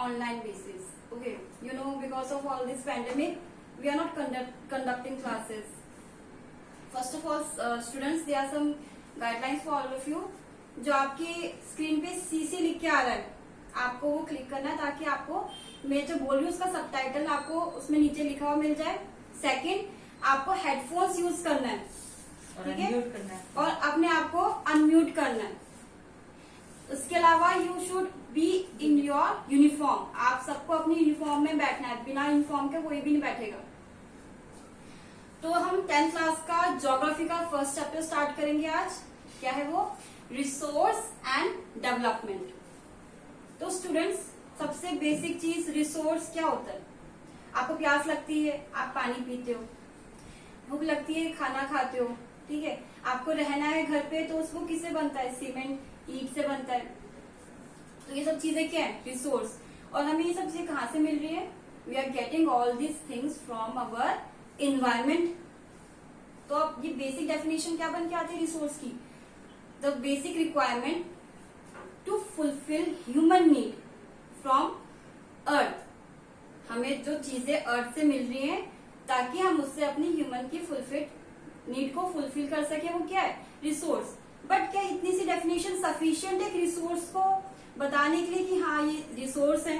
online basis. Okay, because of all this pandemic, we are not conducting classes. First of all, students, there are some guidelines for all of you. जो आपकी screen पे CC लिख के आ रहा है, आपको वो क्लिक करना है ताकि आपको मैं जो बोल रही हूँ उसका सबटाइटल आपको उसमें नीचे लिखा हुआ मिल जाए. सेकंड, आपको हेडफोन्स यूज करना है, ठीक है, और अपने आप को अनम्यूट करना है. उसके अलावा you should be in your uniform. आप सबको अपनी यूनिफॉर्म में बैठना है, बिना यूनिफॉर्म के कोई भी नहीं बैठेगा. तो हम 10th क्लास का ज्योग्राफी का फर्स्ट चैप्टर स्टार्ट करेंगे आज. क्या है वो? Resource and development. तो स्टूडेंट्स, सबसे बेसिक चीज रिसोर्स क्या होता है? आपको प्यास लगती है, आप पानी पीते हो. भूख लगती है, खाना खाते हो, ठीक है. आपको रहना है घर पे, तो उसको किससे बनता है? सीमेंट, ईट से बनता है. तो ये सब चीजें क्या है? रिसोर्स. और हमें ये सब चीजें कहाँ से मिल रही है? We are getting all these things from our environment. तो अब ये बेसिक डेफिनेशन क्या बन के आती है रिसोर्स की? The basic requirement to fulfil human need from earth. हमें जो चीजें अर्थ से मिल रही हैं ताकि हम उससे अपनी ह्यूमन की नीड को फुलफिल कर सके, वो क्या है? रिसोर्स. बट क्या इतनी सी डेफिनेशन सफिशिएंट है रिसोर्स को बताने के लिए कि हाँ ये रिसोर्स है?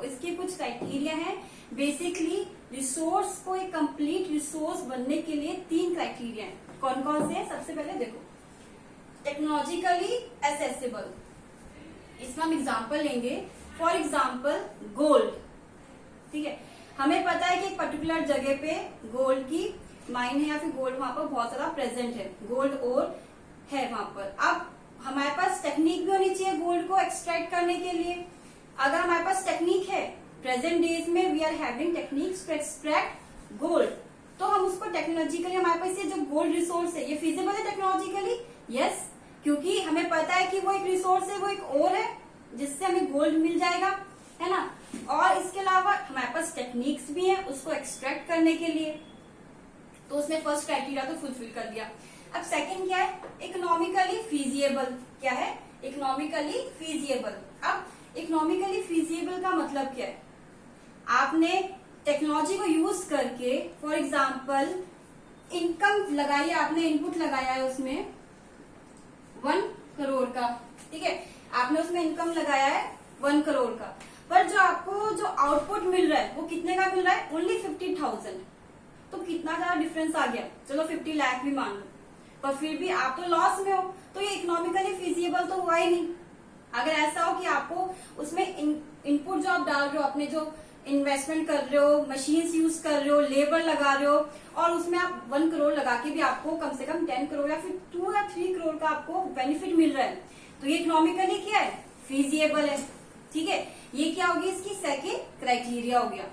इसके कुछ क्राइटेरिया है. बेसिकली रिसोर्स को एक कंप्लीट रिसोर्स बनने के लिए 3 क्राइटेरिया है. कौन कौन से हैं? सबसे पहले देखो, टेक्नोलॉजिकली एसेसिबल. इसका हम एग्जाम्पल लेंगे. फॉर एग्जाम्पल गोल्ड, ठीक है. हमें पता है कि एक पर्टिकुलर जगह पे गोल्ड की माइन है या फिर गोल्ड वहां पर बहुत सारा प्रेजेंट है, गोल्ड और है वहां पर. अब हमारे पास टेक्निक भी होनी चाहिए गोल्ड को एक्सट्रैक्ट करने के लिए. अगर हमारे पास टेक्निक है, प्रेजेंट डेज में we are having techniques to extract gold, तो हम उसको टेक्नोलॉजिकली, हमारे पास ये जो गोल्ड रिसोर्स है ये फिजिबल है टेक्नोलॉजिकली. यस, क्योंकि हमें पता है कि वो एक रिसोर्स है, वो एक और है जिससे हमें गोल्ड मिल जाएगा, है ना. और इसके अलावा हमारे पास टेक्निक्स भी है उसको एक्सट्रैक्ट करने के लिए. तो उसने फर्स्ट क्राइटेरिया तो फुलफिल कर दिया. अब सेकंड क्या है? इकोनॉमिकली फीजिएबल. क्या है? इकोनॉमिकली फीजिएबल. अब इकोनॉमिकली फीजिएबल का मतलब क्या है? आपने टेक्नोलॉजी को यूज करके, फॉर एग्जाम्पल इनकम लगाई, आपने इनपुट लगाया है उसमें 1 करोड़ का, ठीक है. आपने उसमें इनकम लगाया है 1 करोड़ का, पर जो आपको जो आउटपुट मिल रहा है वो कितने का मिल रहा है? ओनली 50,000. तो कितना ज्यादा डिफरेंस आ गया. चलो 50 लाख भी मान लो, पर फिर भी आप तो लॉस में हो. तो ये इकोनॉमिकली फिजिबल तो हुआ ही नहीं. अगर ऐसा हो कि आपको उसमें इनपुट जो आप डाल रहे हो, अपने जो इन्वेस्टमेंट कर रहे हो, मशीन्स यूज कर रहे हो, लेबर लगा रहे हो, और उसमें आप 1 करोड़ लगा के भी आपको कम से कम 10 करोड़ या फिर 2 या 3 करोड़ का आपको बेनिफिट मिल रहा है, तो ये इकोनॉमिकली क्या है? फिजिएबल है, ठीक है. ये क्या होगी? इसकी सेकेंड क्राइटेरिया हो गया.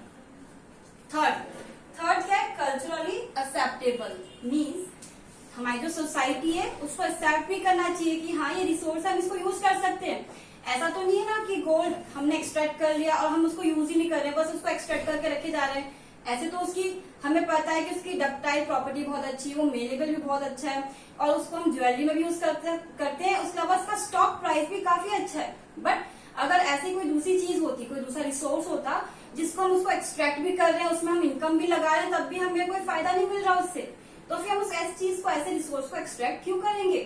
थर्ड क्या है? Culturally acceptable. मीन्स हमारी जो सोसाइटी है उसको एक्सेप्ट भी करना चाहिए कि हाँ ये रिसोर्स हम इसको यूज कर सकते हैं. ऐसा तो नहीं है ना कि गोल्ड हमने एक्सट्रैक्ट कर लिया और हम उसको यूज ही नहीं कर रहे, बस उसको एक्सट्रैक्ट करके रखे जा रहे हैं. ऐसे तो उसकी हमें पता है कि उसकी डक्टाइल प्रॉपर्टी बहुत अच्छी है, वो मेलेबल भी बहुत अच्छा है, और उसको हम ज्वेलरी में भी यूज करते हैं. उसके अलावा उसका स्टॉक प्राइस भी काफी अच्छा है. बट अगर ऐसी कोई दूसरी चीज होती, कोई दूसरा रिसोर्स होता जिसको हम उसको एक्सट्रैक्ट भी कर रहे हैं, उसमें हम इनकम भी लगा रहे हैं, तब भी हमें कोई फायदा नहीं मिल रहा उससे, तो फिर हम उस ऐसी चीज को, ऐसे रिसोर्स को एक्सट्रैक्ट क्यों करेंगे?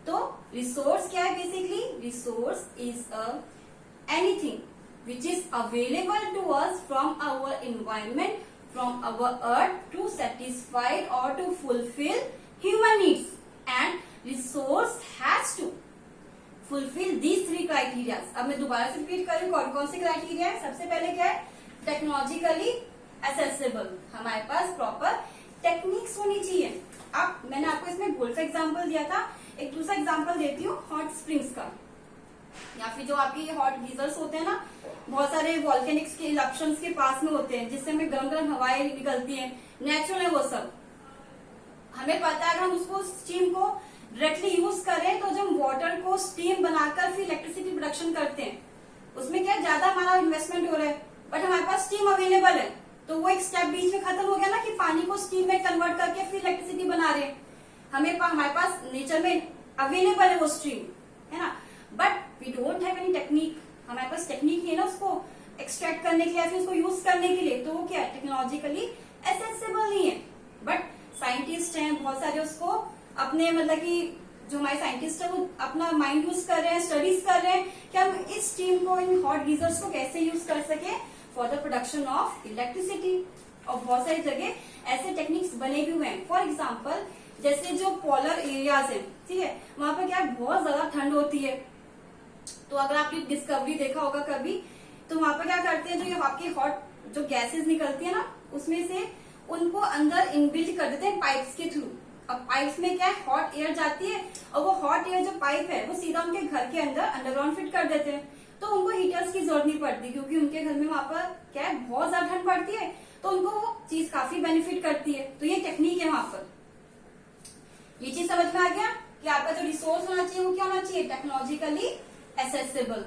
तो रिसोर्स क्या है? Basically resource is anything which is available to us from our environment, from our earth to satisfied और to fulfil human needs. And resource has to fulfil these 3 criteria. अब मैं दोबारा से रिपीट कर रही हूँ कौन कौन से क्राइटेरिया है. सबसे पहले क्या है? Technologically accessible. हमारे पास प्रॉपर टेक्निक्स होनी चाहिए. अब मैंने आपको इसमें गोल्ड का एग्जांपल दिया था, एक दूसरा एग्जांपल देती हूँ हॉट स्प्रिंग्स का, या फिर जो आपकी हॉट गीजर्स होते हैं ना, बहुत सारे वॉल्केनिक्स के इरप्शंस के पास में होते हैं जिससे हमें गर्म गर्म हवाएं निकलती हैं, नेचुरल है वो सब. हमें पता है अगर हम उसको स्टीम को डायरेक्टली यूज करें तो जब वाटर को स्टीम बनाकर फिर इलेक्ट्रिसिटी प्रोडक्शन करते हैं, उसमें क्या ज्यादा हमारा इन्वेस्टमेंट हो रहा है, बट हमारे पास स्टीम अवेलेबल है, तो वो एक स्टेप बीच में खत्म हो गया ना कि पानी को स्टीम में कन्वर्ट करके फिर इलेक्ट्रिसिटी बना रहे हैं. हमारे पास नेचर में अवेलेबल है वो स्ट्रीम, है ना. But we don't have any technique हमारे पास टेक्निक है ना उसको एक्सट्रैक्ट करने के लिए या फिर उसको यूज करने के लिए, तो वो क्या है, टेक्नोलॉजिकली एसेसिबल नहीं है। बट साइंटिस्ट हैं बहुत सारे, उसको अपने मतलब कि जो हमारे साइंटिस्ट है वो अपना माइंड यूज कर रहे हैं, स्टडीज कर रहे हैं कि हम इस स्टीम को, इन हॉट गीजर्स को कैसे यूज कर सके for the production of electricity. और बहुत सारी जगह ऐसे टेक्निक्स बने भी हुए हैं। फॉर एग्जाम्पल जैसे जो पोलर एरियाज है, ठीक है, वहां पर क्या है, बहुत ज्यादा ठंड होती है। तो अगर आपने डिस्कवरी देखा होगा कभी, तो वहां पर क्या करते हैं, जो ये आपकी हॉट जो गैसेस निकलती है ना, उसमें से उनको अंदर इनबिल्ट कर देते हैं पाइप्स के थ्रू। अब पाइप्स में क्या है, हॉट एयर जाती है और वो हॉट एयर जो पाइप है वो सीधा उनके घर के अंदर अंडरग्राउंड फिट कर देते हैं। तो उनको हीटर्स की जरूरत नहीं पड़ती, क्योंकि उनके घर में वहां पर क्या है, बहुत ज्यादा ठंड पड़ती है, तो उनको वो चीज काफी बेनिफिट करती है। तो ये टेक्निक है वहां पर। ये चीज समझ में आ गया कि आपका जो रिसोर्स होना चाहिए वो क्या होना चाहिए, टेक्नोलॉजिकली एसेसिबल।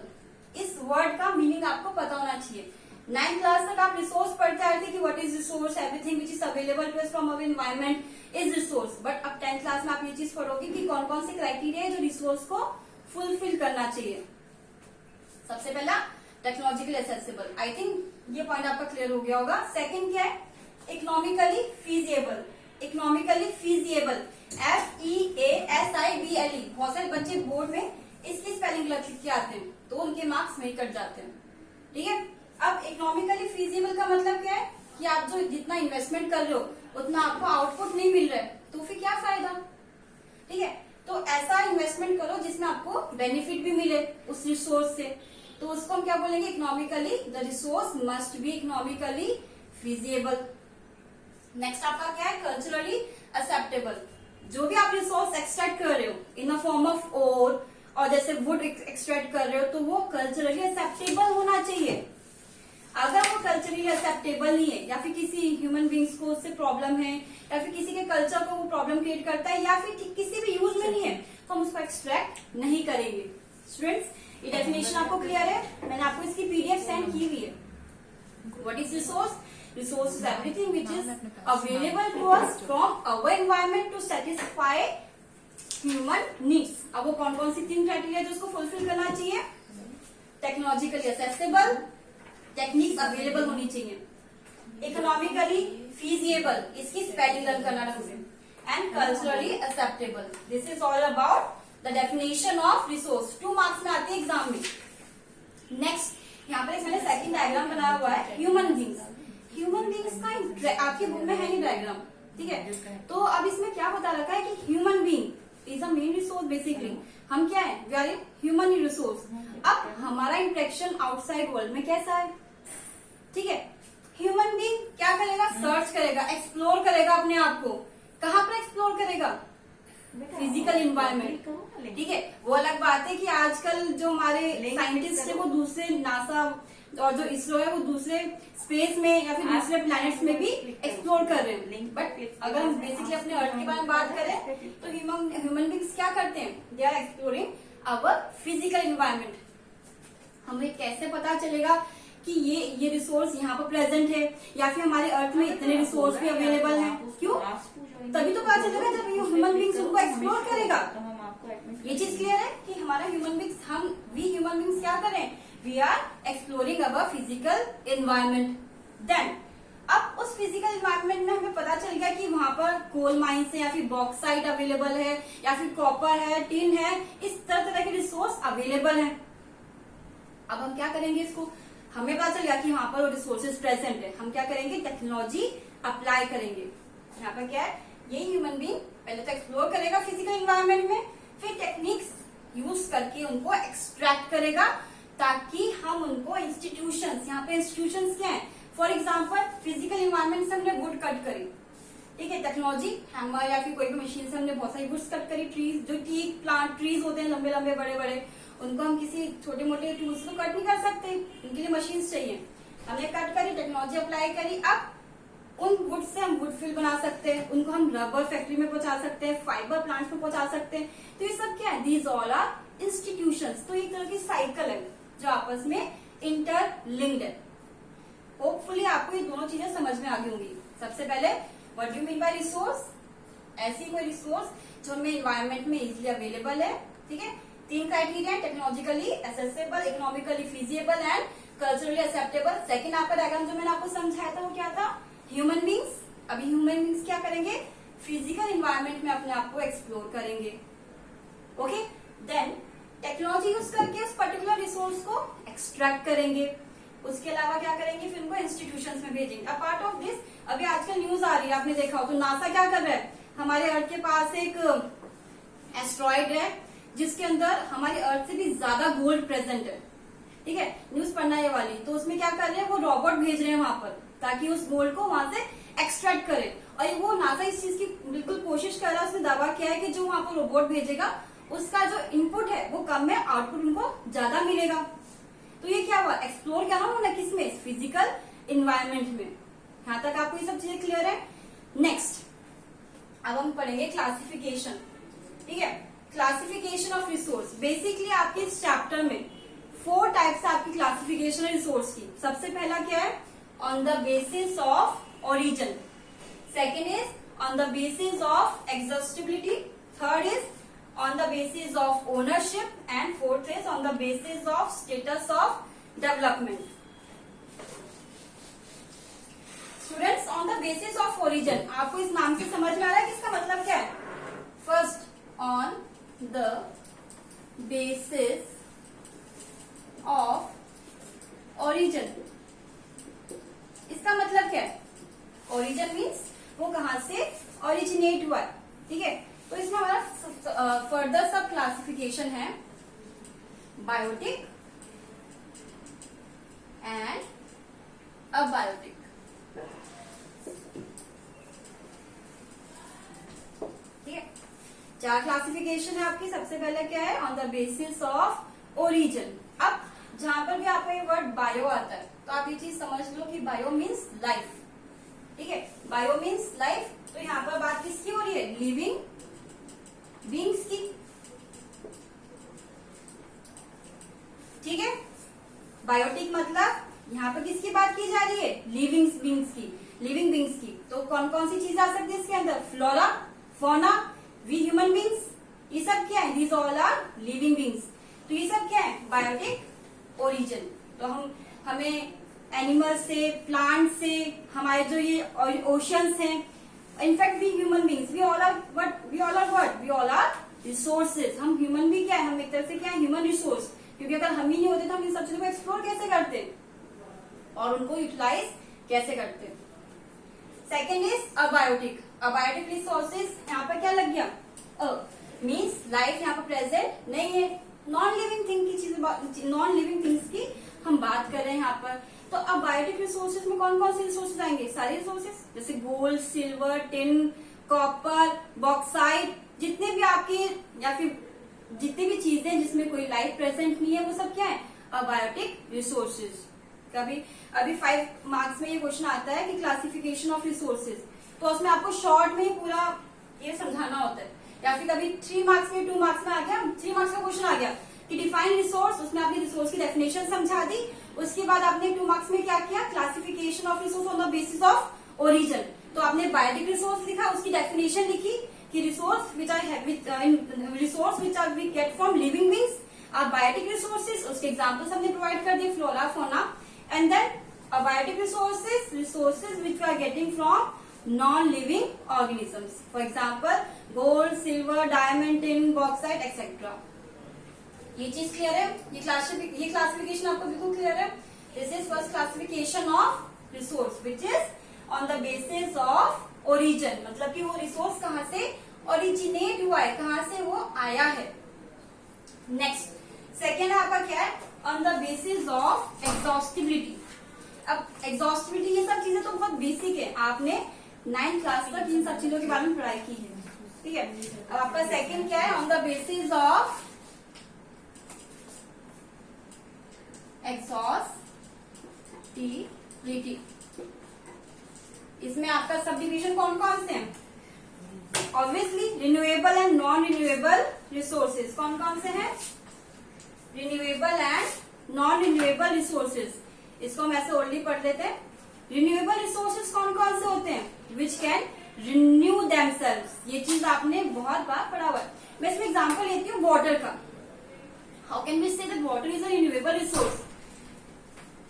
इस वर्ड का मीनिंग आपको पता होना चाहिए। 9th क्लास तक आप रिसोर्स पढ़ते आए थे कि what is resource, everything which is available to us from our environment is resource. But अब 10th क्लास में आप ये चीज पढ़ोगे कि कौन कौन से क्राइटेरिया है जो रिसोर्स को फुलफिल करना चाहिए। सबसे पहला टेक्नोलॉजिकल एसेसिबल, आई थिंक ये पॉइंट आपका क्लियर हो गया होगा। सेकंड क्या है, economically feasible. Economically feasible, FEASIBLE। बहुत सारे बच्चे बोर्ड में इसकी स्पेलिंग लिख के आते हैं, तो उनके मार्क्स वही कट जाते हैं, ठीक है। अब इकोनॉमिकली फीजिबल का मतलब क्या है कि आप जो जितना इन्वेस्टमेंट कर रहे हो उतना आपको आउटपुट नहीं मिल रहा है, तो फिर क्या फायदा, ठीक है। तो ऐसा इन्वेस्टमेंट करो जिसमें आपको बेनिफिट भी मिले उस रिसोर्स से, तो उसको हम क्या बोलेंगे, economically, the resource must be economically feasible. Next आपका क्या है, कल्चरली एक्सेप्टेबल। जो भी आप रिसोर्स एक्सट्रैक्ट कर रहे हो in the form of ore और जैसे वुड एक्सट्रैक्ट कर रहे हो, तो वो कल्चरली एक्सेप्टेबल होना चाहिए। अगर वो कल्चरली एक्सेप्टेबल नहीं है, या फिर किसी ह्यूमन बींग्स को उससे प्रॉब्लम है, या फिर किसी के कल्चर को वो प्रॉब्लम क्रिएट करता है, या फिर किसी भी यूज में नहीं है, तो हम उसको एक्सट्रैक्ट नहीं करेंगे। स्टूडेंट्स, ये डेफिनेशन आपको क्लियर है? मैंने आपको इसकी PDF सेंड की हुई है। What is resource? Resource is everything which is available to us from our environment to satisfy human needs. अब वो कौन कौन सी 3 क्राइटेरिया जो उसको फुलफिल करना चाहिए, टेक्नोलॉजिकली एक्सेसिबल, टेक्निक्स अवेलेबल होनी चाहिए, इकोनॉमिकली फीजिएबल, इसकी स्पेलिंग लर्न करना ढंग से, and culturally acceptable. This is all about the definition of resource. 2 marks में आती है एग्जाम में। नेक्स्ट यहाँ पर मैंने सेकंड डायग्राम बनाया हुआ है, ह्यूमन बींग्स। ह्यूमन बींग्स का आपकी बुक में है ये डायग्राम, ठीक है। तो अब इसमें क्या बता रखा है कि human being is a main resource. Basically हम क्या है, we are a human resource. अब हमारा इंटरेक्शन आउटसाइड वर्ल्ड में कैसा है, ठीक है। ह्यूमन बींग क्या करेगा, सर्च करेगा, एक्सप्लोर करेगा अपने आप को। कहाँ पर एक्सप्लोर करेगा, फिजिकल इन्वायरमेंट, ठीक है। वो अलग बात है कि आजकल जो हमारे साइंटिस्ट है वो दूसरे नासा और जो इसरो है वो दूसरे स्पेस में या फिर दूसरे प्लैनेट्स में भी एक्सप्लोर कर रहे हैं। बट अगर हम बेसिकली अपने अर्थ के बारे में बात करें तो ह्यूमन बींग्स क्या करते हैं, they are exploring our physical environment. हमें कैसे पता चलेगा कि ये रिसोर्स यहाँ पर प्रेजेंट है, या फिर हमारे अर्थ में इतने रिसोर्स भी अवेलेबल हैं? क्यों? तभी तो पता चलेगा जब ये ह्यूमन बींग्स उनको एक्सप्लोर करेगा। ये चीज क्लियर है कि हमारा human beings, we human beings क्या करें, we are exploring our physical environment. Then अब उस फिजिकल इन्वायरमेंट में हमें पता चल गया कि वहां पर कोल माइंस है, या फिर बॉक्साइट अवेलेबल है, या फिर कॉपर है, टिन है, इस तरह के रिसोर्स अवेलेबल है। अब हम क्या करेंगे, इसको हमें पता चल गया कि वहां पर वो रिसोर्सेज प्रेजेंट है, हम क्या करेंगे, टेक्नोलॉजी अप्लाई करेंगे। यहाँ पर क्या है, ये ह्यूमन बींग पहले तो एक्सप्लोर करेगा फिजिकल इन्वायरमेंट में, फिर टेक्निक्स यूज करके उनको एक्सट्रैक्ट करेगा, ताकि हम उनको इंस्टीट्यूशंस, यहाँ पे इंस्टीट्यूशंस क्या है, फॉर एग्जांपल फिजिकल इन्वायरमेंट से हमने वुड कट करी, ठीक है, टेक्नोलॉजी हैमर या फिर कोई भी मशीन से हमने बहुत सारी वुड्स कट करी, ट्रीज जो टीक प्लांट ट्रीज होते हैं लंबे लंबे बड़े बड़े, उनको हम किसी छोटे मोटे टूल्स को कट नहीं कर सकते, उनके लिए मशीन चाहिए। हमने कट करी, टेक्नोलॉजी अप्लाई करी, अब उन वुड से हम वुड फिल बना सकते हैं, उनको हम रबर फैक्ट्री में पहुंचा सकते हैं, फाइबर प्लांट्स में पहुंचा सकते हैं। तो ये सब क्या है, दीज ऑल आर इंस्टीट्यूशंस। तो एक तरह की साइकिल है जो आपस में इंटरलिंक्ड है। होपफुली आपको ये दोनों चीजें समझ में आ गई होंगी। सबसे पहले what do you mean by resource, ऐसी कोई रिसोर्स जो हमें इन्वायरमेंट में इजिली अवेलेबल है, ठीक है, 3 criteria, technologically accessible, economically feasible and culturally acceptable. Second आपका डायग्राम जो मैंने आपको समझाया था वो क्या था, ह्यूमन बींग्स। अभी ह्यूमन बींग्स क्या करेंगे, फिजिकल एनवायरमेंट में अपने आप को एक्सप्लोर करेंगे। ओके, देन टेक्नोलॉजी यूज करके उस पर्टिकुलर रिसोर्स को एक्सट्रैक्ट करेंगे। उसके अलावा क्या करेंगे, फिर उनको इंस्टीट्यूशंस में भेजेंगे। अपार्ट ऑफ दिस, अभी आजकल न्यूज आ रही है, आपने देखा हो, तो नासा क्या कर रहा है, हमारे अर्थ के पास एक एस्ट्रॉइड है जिसके अंदर हमारे अर्थ से भी ज्यादा गोल्ड प्रेजेंट है। ठीक है, न्यूज पढ़ना ये वाली, तो उसमें क्या कर रहे हैं, वो रोबोट भेज रहे हैं वहां पर ताकि उस गोल्ड को वहां से एक्सट्रैक्ट करे। और वो नासा इस चीज की बिल्कुल कोशिश कर रहा है, उसने दावा किया है कि जो वहां पर रोबोट भेजेगा उसका जो इनपुट है वो कम है, आउटपुट उनको ज्यादा मिलेगा। तो ये क्या हुआ, एक्सप्लोर किया ना उन्होंने, किसमें, फिजिकल इन्वायरमेंट में। यहां तक आपको ये सब चीजें क्लियर है। नेक्स्ट अब हम पढ़ेंगे क्लासिफिकेशन। ठीक है, क्लासिफिकेशन ऑफ रिसोर्स। बेसिकली आपके इस चैप्टर में 4 टाइप्स है आपकी क्लासिफिकेशन ऑफ रिसोर्स की। सबसे पहला क्या है, on the basis of origin. Second is on the basis of exhaustibility. Third is on the basis of ownership, and fourth is on the basis of status of development. Students, on the basis of origin, आपको इस नाम से समझ में आ रहा है कि इसका मतलब क्या है। First, on the basis of origin, इसका मतलब क्या है, origin means वो कहां से originate हुआ है। ठीक है, तो इसमें हमारा फर्दर सब क्लासिफिकेशन है, बायोटिक एंड अबायोटिक। ठीक है, 4 क्लासिफिकेशन है आपकी। सबसे पहले क्या है, on the basis of origin. अब जहां पर भी आपको ये वर्ड बायो आता है तो आप ये चीज समझ लो कि बायो मीन्स लाइफ। ठीक है, बायो मीन्स लाइफ। तो यहाँ पर बात किसकी हो रही है, लिविंग बींग्स की। ठीक है, बायोटिक मतलब यहाँ पर किसकी बात की जा रही है, लिविंग बींग्स की, लिविंग बींग्स की। तो कौन कौन सी चीज आ सकती है इसके अंदर, flora, fauna, we human beings, ये सब क्या है, these all are living beings. तो ये सब क्या है, बायोटिक ओरिजिन। तो हमें एनिमल से, प्लांट से, हमारे जो ये ओशियंस हैं, in fact we human beings, we all are resources. हम ह्यूमन भी क्या है, हम एक तरह से क्या है, ह्यूमन रिसोर्स। क्योंकि अगर हम ही नहीं होते तो हम इन सब चीजों को एक्सप्लोर कैसे करते और उनको यूटिलाइज कैसे करते। Second is abiotic. Abiotic resources, यहाँ पर क्या लग गया, मीन्स लाइफ यहाँ पर प्रेजेंट नहीं है, नॉन लिविंग थिंग की चीजें, नॉन लिविंग थिंग्स की हम बात कर रहे हैं यहाँ पर। तो अब बायोटिक रिसोर्सेज में कौन कौन से रिसोर्सेज आएंगे, सारे रिसोर्सेज, जैसे gold, silver, tin, copper, bauxite, जितने भी आपके या फिर जितनी भी चीजें जिसमें कोई लाइफ प्रेजेंट नहीं है वो सब क्या है, अबायोटिक रिसोर्सेज। कभी अभी 5 मार्क्स में ये क्वेश्चन आता है कि क्लासिफिकेशन ऑफ रिसोर्सेज, तो उसमें आपको शॉर्ट में ही पूरा ये समझाना होता है। या फिर कभी 3 मार्क्स में, 2 मार्क्स में आ गया, 3 मार्क्स का क्वेश्चन आ गया कि डिफाइन रिसोर्स, उसमें आपने रिसोर्स की डेफिनेशन समझा दी। उसके बाद आपने 2 मार्क्स में क्या किया, classification of resource on the basis of origin. तो आपने बायोटिक रिसोर्स लिखा, उसकी डेफिनेशन लिखी कि resource which are we get from living beings are biotic resources. उसके एग्जाम्पल्स हमने प्रोवाइड कर दिए, flora, fauna, and then abiotic resources which we are getting from non living organisms, for example gold, silver, diamond, tin, bauxite etcetera. ये चीज clear है, ये classification आपको बिल्कुल क्लियर है। This is first classification of resource which is on the basis of origin, मतलब कि वो रिसोर्स कहाँ से ओरिजिनेट हुआ है, कहाँ से वो आया है। नेक्स्ट सेकेंड आपका क्या है, on the basis of exhaustibility. अब एग्जॉस्टिबिलिटी ये सब चीजें तो बहुत बेसिक है, आपने 9th क्लास तक इन सब चीजों के बारे में पढ़ाई की है। ठीक है, अब आपका सेकेंड क्या है, on the basis of exhaustibility. इसमें आपका सब डिविजन कौन कौन से हैं, obviously renewable and non renewable resources. कौन कौन से हैं, renewable and non renewable resources. इसको हम ऐसे ओल्डली पढ़ लेते हैं। रिन्यूएबल रिसोर्सेज कौन कौन से होते हैं, विच कैन रिन्यू देमसेल्व्स। ये चीज आपने बहुत बार पढ़ा हुआ है। मैं इसमें एग्जांपल लेती हूँ वाटर का। How can we say that water is a renewable resource?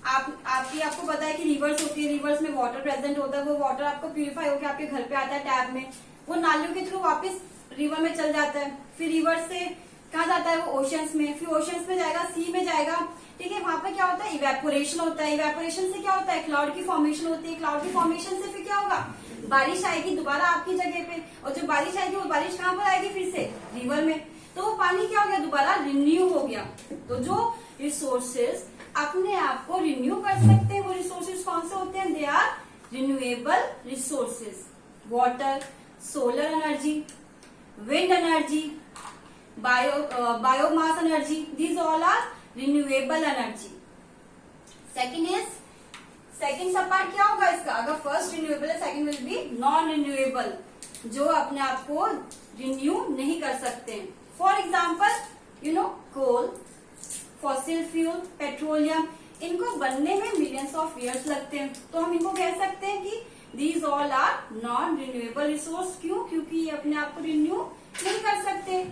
आपको पता है कि रिवर्स होती है, रिवर्स में वाटर प्रेजेंट होता है, वो वाटर आपको प्यूरिफाई होकर आपके घर पे आता है टैब में, वो नालियों के थ्रू वापस रिवर में चल जाता है, फिर रिवर से कहाँ जाता है वो ओशंस में, फिर ओशंस में जाएगा, सी में जाएगा, ठीक है। वहां पे क्या होता है, इवेपोरेशन होता है, इवेपोरेशन से क्या होता है, क्लाउड की फॉर्मेशन होती है, क्लाउड की फॉर्मेशन से फिर क्या होगा, बारिश आएगी दोबारा आपकी जगह पे, और जो बारिश आएगी वो बारिश कहाँ पर आएगी, फिर से रिवर में, तो वो पानी क्या हो गया, दोबारा रिन्यू हो गया। तो जो रिसोर्सेज अपने आप को रिन्यू कर सकते हैं वो रिसोर्सेज कौन से होते हैं, they are renewable resources. Water, solar energy, wind energy, biomass energy, these all are renewable energy. Second सब पार्ट क्या होगा इसका, अगर फर्स्ट रिन्यूएबल है, second will be non renewable, जो अपने आप को रिन्यू नहीं कर सकते। For example coal, fossil fuel, petroleum, इनको बनने में मिलियंस ऑफ ईयर्स लगते हैं, तो हम इनको कह सकते हैं कि these all are non renewable resource. क्यों? क्योंकि ये अपने आप को रिन्यू नहीं कर सकते।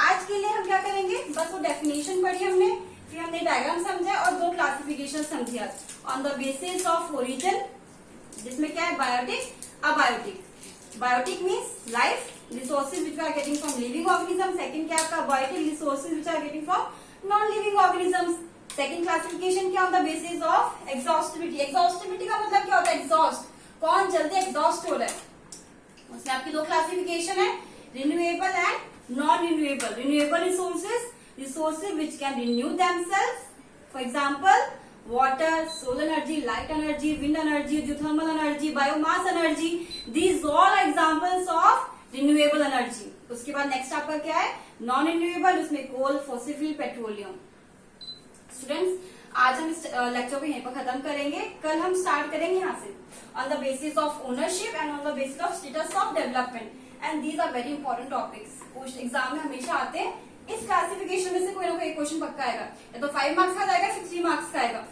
आज के लिए हम क्या करेंगे, बस वो डेफिनेशन पढ़ी हमने, फिर हमने डायग्राम समझा और दो क्लासिफिकेशन समझी। On the basis of origin, जिसमें क्या है, biotic, abiotic. Biotic means life resources which are getting from living organism. Second क्या आपका, biotic resources which are getting from non living organisms. Second classification क्या, on the basis of exhaustivity. Exhaustivity का मतलब क्या होता है, एग्जॉस्ट, कौन जल्दी एग्जॉस्ट हो रहा है। उसमें आपकी दो क्लासिफिकेशन है, renewable and non renewable. Renewable resources which can renew themselves, for example water, solar energy, light energy, wind energy, geothermal energy, biomass energy, these all examples of renewable energy. उसके बाद next आपका क्या है, non renewable, उसमें कोल, fossil fuel, petroleum. Students, आज हम इस lecture को यहीं पर खत्म करेंगे, कल हम स्टार्ट करेंगे यहाँ से, on the basis of ownership and on the basis of status of development, and these are very important topics. Exam में हमेशा आते हैं, इस क्लासिफिकेशन में से कोई ना कोई क्वेश्चन पक्का आएगा, या तो 5 मार्क्स का जाएगा, 3 मार्क्स का आएगा।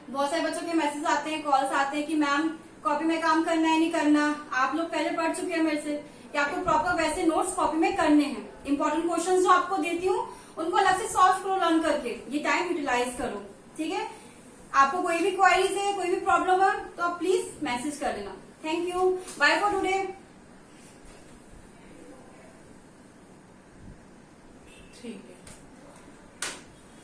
बहुत सारे बच्चों के मैसेज आते हैं, कॉल्स आते हैं कि मैम कॉपी में काम करना है नहीं करना। आप लोग पहले पढ़ चुके हैं मेरे से कि आपको प्रॉपर वैसे नोट्स कॉपी में करने हैं। इंपॉर्टेंट क्वेश्चंस जो आपको देती हूँ उनको अलग से सॉल्व करो, लर्न करके, ये टाइम यूटिलाइज करो, ठीक है। आपको कोई भी क्वेरीज है, कोई भी प्रॉब्लम है, तो आप प्लीज मैसेज कर देना। Thank you, bye for today. ठीक है।